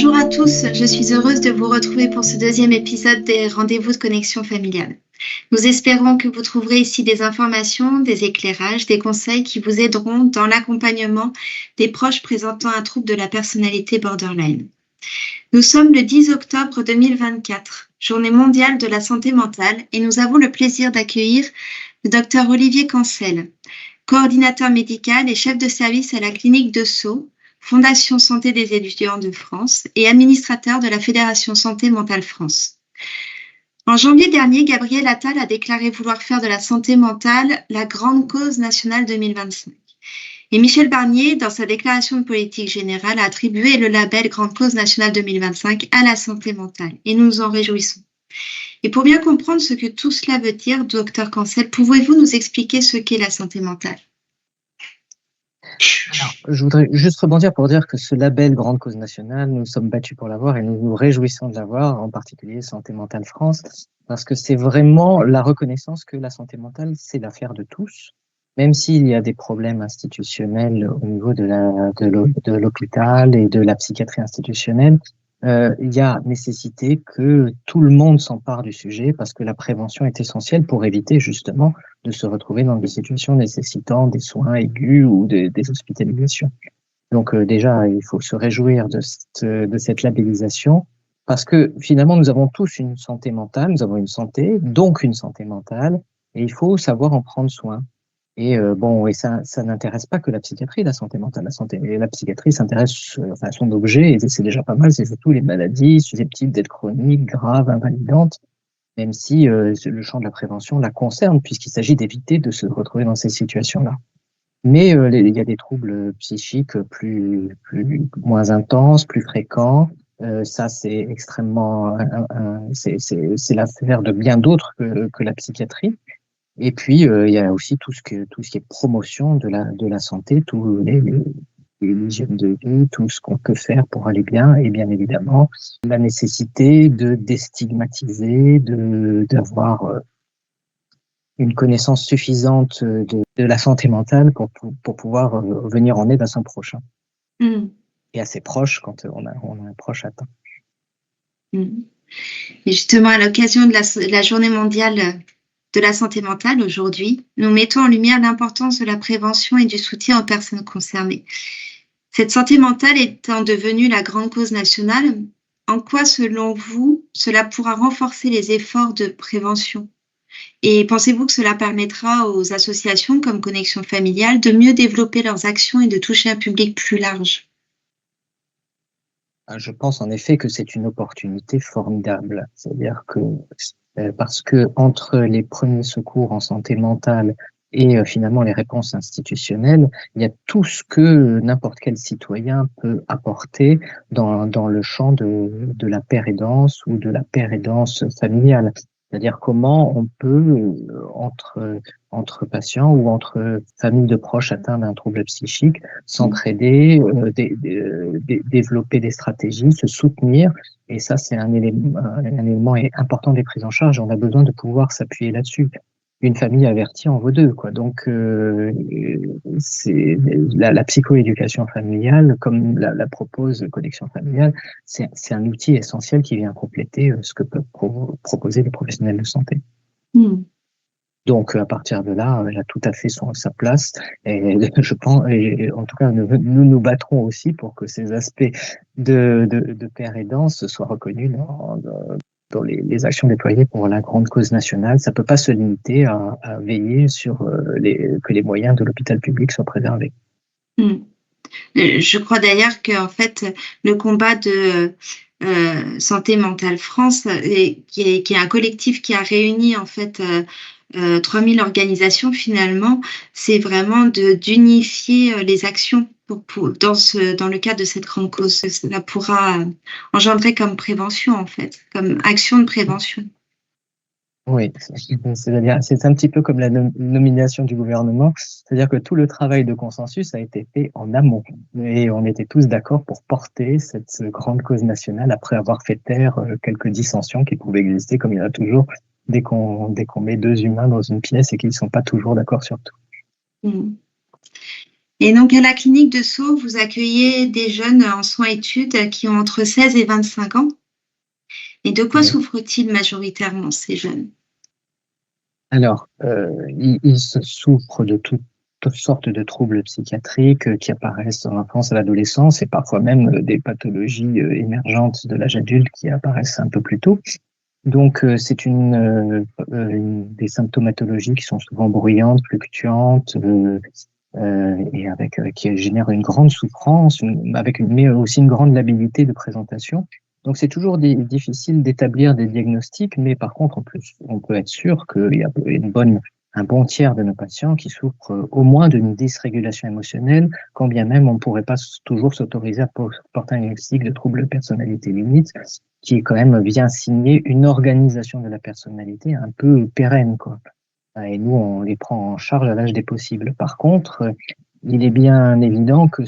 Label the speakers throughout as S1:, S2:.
S1: Bonjour à tous, je suis heureuse de vous retrouver pour ce deuxième épisode des rendez-vous de connexion familiale. Nous espérons que vous trouverez ici des informations, des éclairages, des conseils qui vous aideront dans l'accompagnement des proches présentant un trouble de la personnalité borderline. Nous sommes le 10 octobre 2024, journée mondiale de la santé mentale, et nous avons le plaisir d'accueillir le docteur Olivier Cancel, coordinateur médical et chef de service à la clinique de Sceaux, Fondation Santé des étudiants de France et administrateur de la Fédération Santé Mentale France. En janvier dernier, Gabriel Attal a déclaré vouloir faire de la santé mentale la grande cause nationale 2025. Et Michel Barnier, dans sa déclaration de politique générale, a attribué le label Grande cause nationale 2025 à la santé mentale. Et nous nous en réjouissons. Et pour bien comprendre ce que tout cela veut dire, docteur Cancel, pouvez-vous nous expliquer ce qu'est la santé mentale ?
S2: Alors, je voudrais juste rebondir pour dire que ce label Grande Cause Nationale, nous sommes battus pour l'avoir et nous nous réjouissons de l'avoir, en particulier Santé Mentale France, parce que c'est vraiment la reconnaissance que la santé mentale, c'est l'affaire de tous, même s'il y a des problèmes institutionnels au niveau de l'hôpital et de la psychiatrie institutionnelle. Il y a nécessité que tout le monde s'empare du sujet parce que la prévention est essentielle pour éviter justement de se retrouver dans des situations nécessitant des soins aigus ou des hospitalisations. Donc déjà, il faut se réjouir de cette labellisation parce que finalement, nous avons tous une santé mentale, nous avons une santé, donc une santé mentale, et il faut savoir en prendre soin. Et et ça n'intéresse pas que la psychiatrie, la santé mentale. La psychiatrie s'intéresse, à son objet, et c'est déjà pas mal, c'est surtout les maladies susceptibles d'être chroniques, graves, invalidantes, même si le champ de la prévention la concerne, puisqu'il s'agit d'éviter de se retrouver dans ces situations-là. Mais il y a des troubles psychiques moins intenses, plus fréquents. Ça, c'est extrêmement, c'est l'affaire de bien d'autres que la psychiatrie. Et puis, il y a aussi tout ce qui est promotion de la santé, tous les hygiènes de vie, tout ce qu'on peut faire pour aller bien, et bien évidemment, la nécessité de déstigmatiser, d'avoir une connaissance suffisante de la santé mentale pour pouvoir venir en aide à son prochain. Et à ses proches quand on a un proche atteint.
S1: Et justement, à l'occasion de la journée mondiale de la santé mentale aujourd'hui, nous mettons en lumière l'importance de la prévention et du soutien aux personnes concernées. Cette santé mentale étant devenue la grande cause nationale, en quoi, selon vous, cela pourra renforcer les efforts de prévention ? Et pensez-vous que cela permettra aux associations comme Connexion Familiale de mieux développer leurs actions et de toucher un public plus large ?
S2: Je pense en effet que c'est une opportunité formidable. C'est-à-dire que parce que entre les premiers secours en santé mentale et finalement les réponses institutionnelles, il y a tout ce que n'importe quel citoyen peut apporter dans le champ de la pérédance ou de la pérédance familiale. C'est-à-dire comment on peut, entre patients ou entre familles de proches atteints d'un trouble psychique, s'entraider, développer des stratégies, se soutenir. Et ça, c'est un élément important des prises en charge. On a besoin de pouvoir s'appuyer là-dessus. Une famille avertie en vaut deux, quoi. Donc, c'est la psychoéducation familiale, comme la propose Connexion Familiale, c'est un outil essentiel qui vient compléter ce que peuvent proposer les professionnels de santé. Donc, à partir de là, elle a tout à fait sa place. Et je pense, et en tout cas, nous battrons aussi pour que ces aspects de pérédance soient reconnus dans les actions déployées pour la grande cause nationale. Ça peut pas se limiter à veiller sur que les moyens de l'hôpital public soient préservés.
S1: Je crois d'ailleurs que en fait, le combat de Santé Mentale France, qui est un collectif qui a réuni en fait 3000 organisations finalement, c'est vraiment d'unifier les actions dans le cadre de cette grande cause. Cela pourra engendrer comme prévention en fait, comme action de prévention.
S2: Oui, c'est-à-dire, c'est un petit peu comme la nomination du gouvernement, c'est-à-dire que tout le travail de consensus a été fait en amont et on était tous d'accord pour porter cette grande cause nationale après avoir fait taire quelques dissensions qui pouvaient exister, comme il y en a toujours dès qu'on met deux humains dans une pièce et qu'ils ne sont pas toujours d'accord sur tout.
S1: Et donc, à la clinique de Sceaux, vous accueillez des jeunes en soins-études qui ont entre 16 et 25 ans. Et de quoi
S2: Oui.
S1: souffrent-ils majoritairement, ces jeunes?
S2: Alors, ils souffrent de toutes sortes de troubles psychiatriques qui apparaissent dans l'enfance et l'adolescence et parfois même des pathologies émergentes de l'âge adulte qui apparaissent un peu plus tôt. Donc, c'est des symptomatologies qui sont souvent bruyantes, fluctuantes, et qui génèrent une grande souffrance, mais aussi une grande labilité de présentation. Donc, c'est toujours difficile d'établir des diagnostics, mais par contre, on peut être sûr qu'il y a un bon tiers de nos patients qui souffrent au moins d'une dysrégulation émotionnelle, quand bien même on ne pourrait pas toujours s'autoriser à porter un diagnostic de trouble de personnalité limite, qui quand même vient signer une organisation de la personnalité un peu pérenne, quoi. Et nous, on les prend en charge à l'âge des possibles. Par contre, il est bien évident que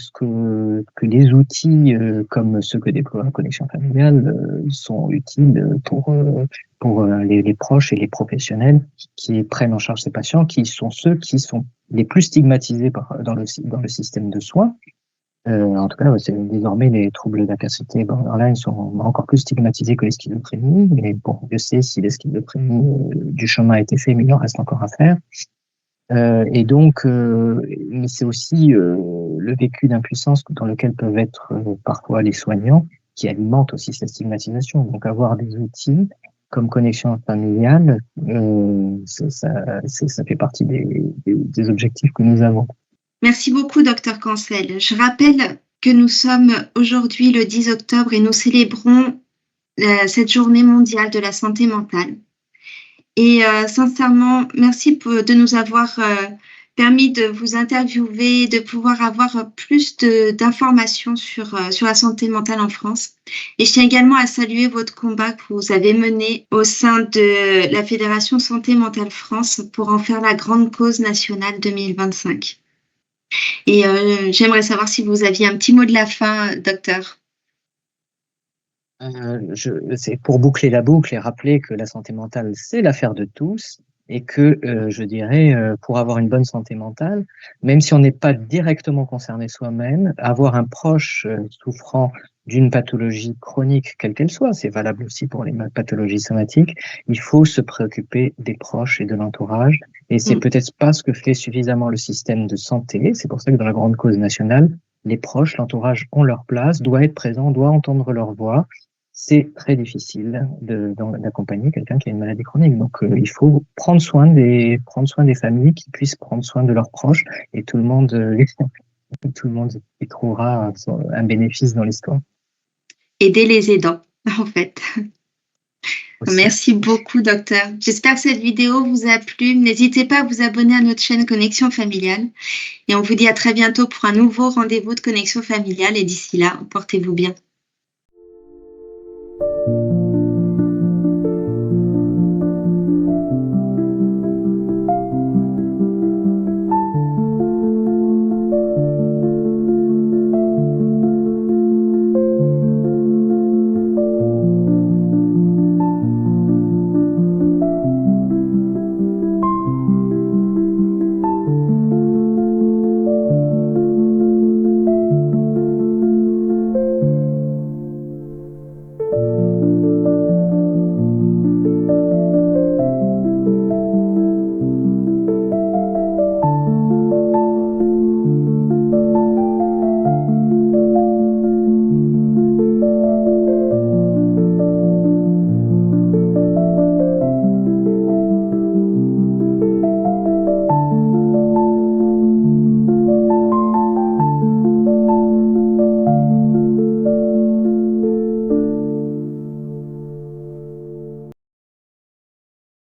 S2: les outils comme ceux que déploie la connexion familiale sont utiles pour les proches et les professionnels qui prennent en charge ces patients, qui sont ceux qui sont les plus stigmatisés dans le système de soins. En tout cas, désormais, les troubles de la personnalité borderline sont encore plus stigmatisés que les schizophrénies. Mais bon, je sais si les schizophrénies, du chemin a été fait, mais il en reste encore à faire. Et donc, mais c'est aussi le vécu d'impuissance dans lequel peuvent être parfois les soignants qui alimentent aussi cette stigmatisation. Donc, avoir des outils comme connexion familiale, ça fait partie des objectifs que nous avons.
S1: Merci beaucoup, docteur Cancel. Je rappelle que nous sommes aujourd'hui le 10 octobre et nous célébrons cette journée mondiale de la santé mentale. Et sincèrement, merci de nous avoir permis de vous interviewer, de pouvoir avoir plus d'informations sur la santé mentale en France. Et je tiens également à saluer votre combat que vous avez mené au sein de la Fédération Santé Mentale France pour en faire la grande cause nationale 2025. Et j'aimerais savoir si vous aviez un petit mot de la fin, docteur.
S2: C'est pour boucler la boucle et rappeler que la santé mentale, c'est l'affaire de tous et que, je dirais, pour avoir une bonne santé mentale, même si on n'est pas directement concerné soi-même, avoir un proche souffrant d'une pathologie chronique, quelle qu'elle soit, c'est valable aussi pour les pathologies somatiques, il faut se préoccuper des proches et de l'entourage. Et c'est peut-être pas ce que fait suffisamment le système de santé. C'est pour ça que dans la grande cause nationale, les proches, l'entourage ont leur place, doit être présent, doit entendre leur voix. C'est très difficile d'accompagner quelqu'un qui a une maladie chronique. Donc, il faut prendre soin des familles qui puissent prendre soin de leurs proches et tout le monde y trouvera un bénéfice dans l'histoire.
S1: Aider les aidants, en fait.
S2: Aussi.
S1: Merci beaucoup, docteur. J'espère que cette vidéo vous a plu. N'hésitez pas à vous abonner à notre chaîne Connexion Familiale. Et on vous dit à très bientôt pour un nouveau rendez-vous de Connexion Familiale. Et d'ici là, portez-vous bien.